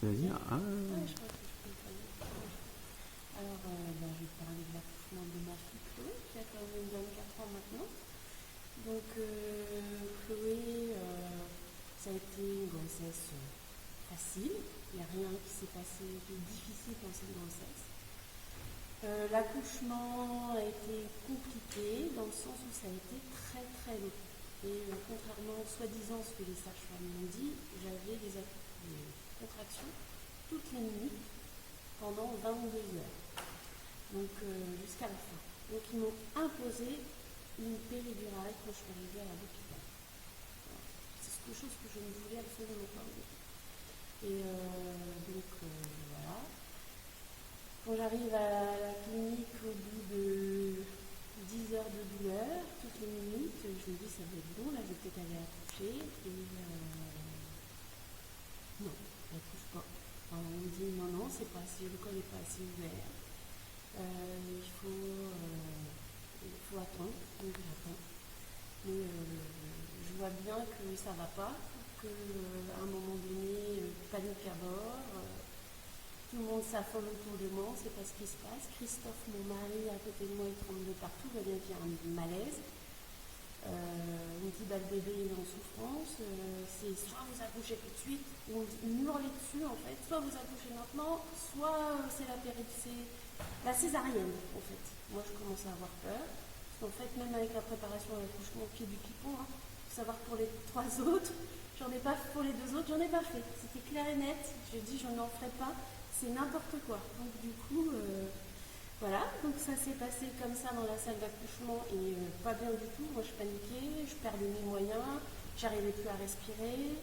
Vas-y. Ah. Ouais, je crois que je peux le faire. Alors, je vais te parler de l'accouchement de ma fille Chloé, qui a quand même 24 ans maintenant. Donc, Chloé, ça a été une grossesse facile. Il n'y a rien qui s'est passé de difficile dans cette grossesse. L'accouchement a été compliqué dans le sens où ça a été très très long. Et contrairement soi-disant ce que les sages-femmes m'ont dit, j'avais des contractions toutes les minutes pendant 22 heures. Donc jusqu'à la fin. Donc ils m'ont imposé une péridurale quand je suis arrivée à l'hôpital. C'est quelque chose que je ne voulais absolument pas. Et voilà. Quand j'arrive à la clinique au bout de 10 heures de douleur, toutes les minutes, je me dis ça va être bon, là je vais peut-être aller accoucher. Et non, elle ne trouve pas. Alors, on me dit non, c'est pas assez, le col n'est pas assez ouvert. Il faut attendre, donc j'attends. Mais je vois bien que ça ne va pas, qu'à un moment donné, panique à bord. Tout le monde s'affole autour de moi, on ne sait pas ce qui se passe. Christophe, mon mari, à côté de moi, il tremble de partout, il va bien faire un malaise. On me dit, le bébé il est en souffrance, c'est soit vous accouchez tout de suite, on me hurlait dessus en fait, soit vous accouchez maintenant, soit c'est la césarienne en fait. Moi je commence à avoir peur, parce qu'en fait même avec la préparation à l'accouchement au pied du pipon, faut savoir que pour les 3 autres, j'en ai pas pour les 2 autres, j'en ai pas fait. C'était clair et net, je dis je n'en ferai pas. C'est n'importe quoi. Donc du coup, voilà. Donc ça s'est passé comme ça dans la salle d'accouchement et pas bien du tout. Moi je paniquais, je perdais mes moyens, j'arrivais plus à respirer.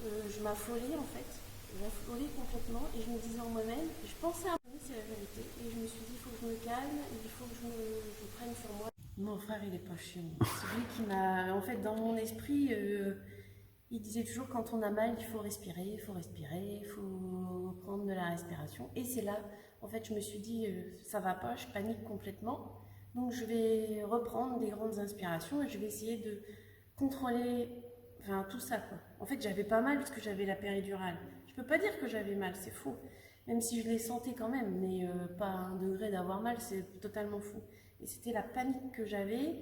Je m'affolais en fait. Je m'affolais complètement et je me disais en moi-même, je pensais à moi, c'est la vérité. Et je me suis dit, il faut que je me calme, il faut que je prenne sur moi. Mon frère, il est pas chez moi. C'est lui qui m'a, en fait, dans mon esprit, il disait toujours quand on a mal, il faut respirer, il faut prendre de la respiration. Et c'est là, en fait, je me suis dit, ça va pas, je panique complètement. Donc je vais reprendre des grandes inspirations et je vais essayer de contrôler, tout ça quoi. En fait, j'avais pas mal parce que j'avais la péridurale. Je peux pas dire que j'avais mal, c'est faux. Même si je les sentais quand même, mais pas à un degré d'avoir mal, c'est totalement fou. Et c'était la panique que j'avais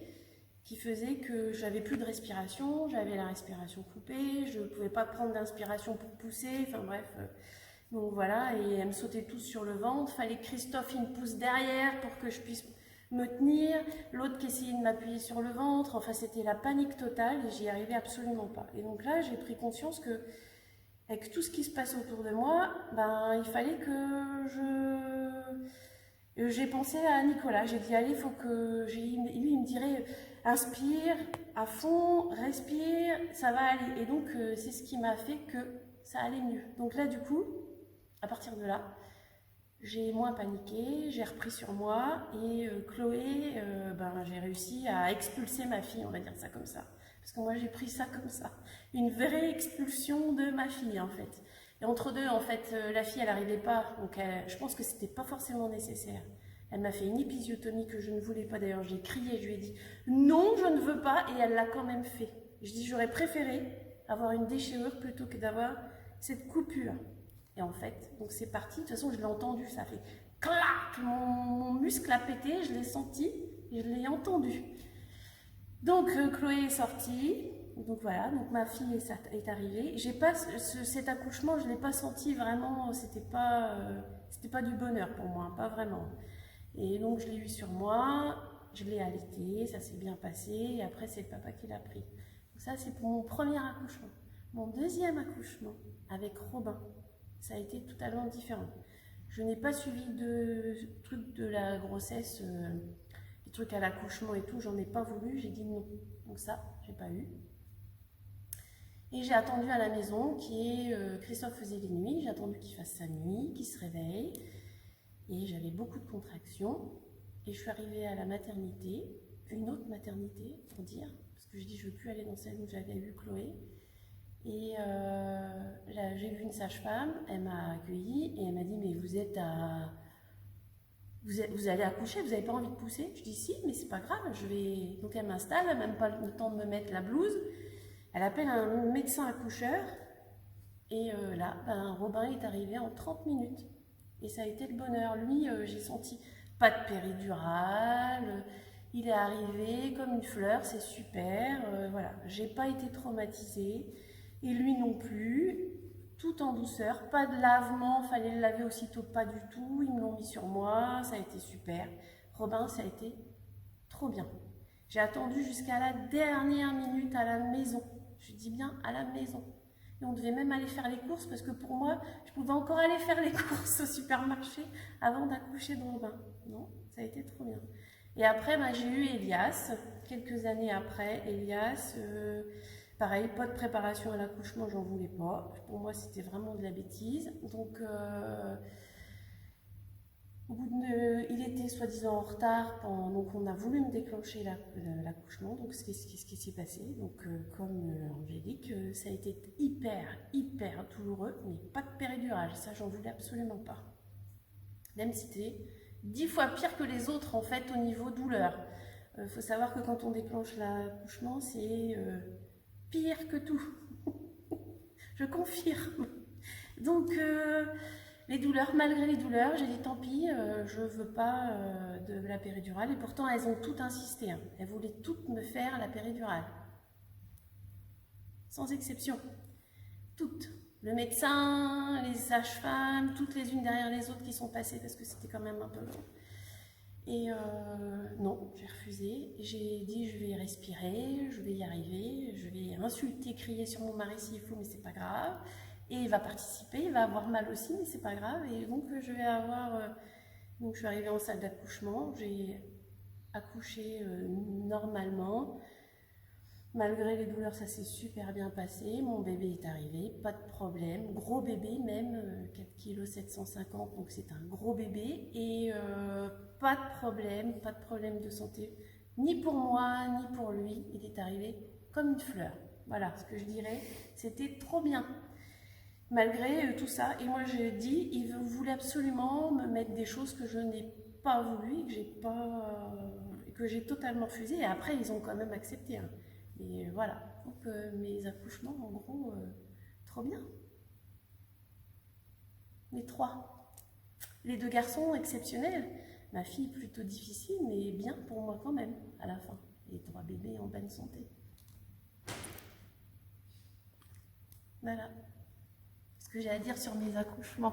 qui faisait que j'avais plus de respiration, j'avais la respiration coupée, je ne pouvais pas prendre d'inspiration pour pousser, enfin bref. Donc voilà, et elle me sautait tous sur le ventre, fallait que Christophe il me pousse derrière pour que je puisse me tenir, l'autre qui essayait de m'appuyer sur le ventre, enfin c'était la panique totale et j'y arrivais absolument pas. Et donc là j'ai pris conscience que avec tout ce qui se passe autour de moi, il fallait que j'ai pensé à Nicolas, j'ai dit allez, il faut que lui il me dirait inspire à fond, respire, ça va aller. Et donc c'est ce qui m'a fait que ça allait mieux. Donc là du coup, à partir de là, j'ai moins paniqué, j'ai repris sur moi et Chloé, j'ai réussi à expulser ma fille, on va dire ça comme ça. Parce que moi j'ai pris ça comme ça, une vraie expulsion de ma fille en fait. Et entre deux, en fait, la fille elle n'arrivait pas, donc je pense que c'était pas forcément nécessaire. Elle m'a fait une épisiotomie que je ne voulais pas, d'ailleurs j'ai crié, je lui ai dit non je ne veux pas et elle l'a quand même fait. Je dis j'aurais préféré avoir une déchirure plutôt que d'avoir cette coupure. Et en fait, donc c'est parti, de toute façon je l'ai entendu, ça fait clac, mon muscle a pété, je l'ai senti, et je l'ai entendu. Donc Chloé est sortie, donc voilà, donc ma fille est arrivée. J'ai pas cet accouchement, je l'ai pas senti vraiment, c'était pas du bonheur pour moi, pas vraiment. Et donc je l'ai eu sur moi, je l'ai allaité, ça s'est bien passé, et après c'est le papa qui l'a pris. Donc ça c'est pour mon premier accouchement. Mon deuxième accouchement avec Robin, ça a été totalement différent. Je n'ai pas suivi de trucs de la grossesse, des trucs à l'accouchement et tout, j'en ai pas voulu, j'ai dit non. Donc ça, j'ai pas eu. Et j'ai attendu à la maison, Christophe faisait les nuits, j'ai attendu qu'il fasse sa nuit, qu'il se réveille. Et j'avais beaucoup de contractions. Et je suis arrivée à la maternité, une autre maternité pour dire, parce que je dis je ne veux plus aller dans celle où j'avais eu Chloé. Et là, j'ai vu une sage-femme, elle m'a accueillie et elle m'a dit mais vous allez accoucher, vous n'avez pas envie de pousser? Je dis si, mais c'est pas grave, je vais. Donc elle m'installe, elle n'a même pas le temps de me mettre la blouse. Elle appelle un médecin accoucheur Et là, ben, Robin est arrivé en 30 minutes. Et ça a été le bonheur. Lui, j'ai senti pas de péridurale. Il est arrivé comme une fleur, c'est super. Voilà, j'ai pas été traumatisée. Et lui non plus. Tout en douceur. Pas de lavement, fallait le laver aussitôt, pas du tout. Ils me l'ont mis sur moi, ça a été super. Robin, ça a été trop bien. J'ai attendu jusqu'à la dernière minute à la maison. Je dis bien à la maison. Et on devait même aller faire les courses parce que pour moi, je pouvais encore aller faire les courses au supermarché avant d'accoucher de Robin. Non, ça a été trop bien. Et après, ben, j'ai eu Elias, quelques années après. Elias, pareil, pas de préparation à l'accouchement, j'en voulais pas. Pour moi, c'était vraiment de la bêtise. Donc, il était soi-disant en retard, donc on a voulu me déclencher l'accouchement, donc ce qui s'est passé. Donc comme Angélique, ça a été hyper douloureux, mais pas de péridurale, ça j'en voulais absolument pas. Même si c'était 10 fois pire que les autres en fait au niveau douleur. Faut savoir que quand on déclenche l'accouchement, c'est pire que tout. Je confirme. Donc les douleurs, malgré les douleurs, j'ai dit tant pis, je ne veux pas de la péridurale. Et pourtant, elles ont toutes insisté. Hein. Elles voulaient toutes me faire la péridurale. Sans exception. Toutes. Le médecin, les sages-femmes, toutes les unes derrière les autres qui sont passées parce que c'était quand même un peu long. Et non, j'ai refusé. J'ai dit je vais respirer, je vais y arriver, je vais insulter, crier sur mon mari s'il faut, mais c'est pas grave. Et il va participer, il va avoir mal aussi, mais c'est pas grave. Et donc je vais avoir. Donc je suis arrivée en salle d'accouchement, j'ai accouché normalement. Malgré les douleurs, ça s'est super bien passé. Mon bébé est arrivé, pas de problème. Gros bébé même, 4 kg 750, donc c'est un gros bébé. Et pas de problème de santé, ni pour moi, ni pour lui. Il est arrivé comme une fleur. Voilà ce que je dirais, c'était trop bien. Malgré tout ça, et moi j'ai dit, il voulait absolument me mettre des choses que je n'ai pas voulu, que j'ai totalement refusé, et après ils ont quand même accepté. Hein. Et voilà, donc mes accouchements, en gros, trop bien. Les 3. Les 2 garçons, exceptionnels. Ma fille, plutôt difficile, mais bien pour moi quand même, à la fin. Les 3 bébés en bonne santé. Voilà ce que j'ai à dire sur mes accouchements.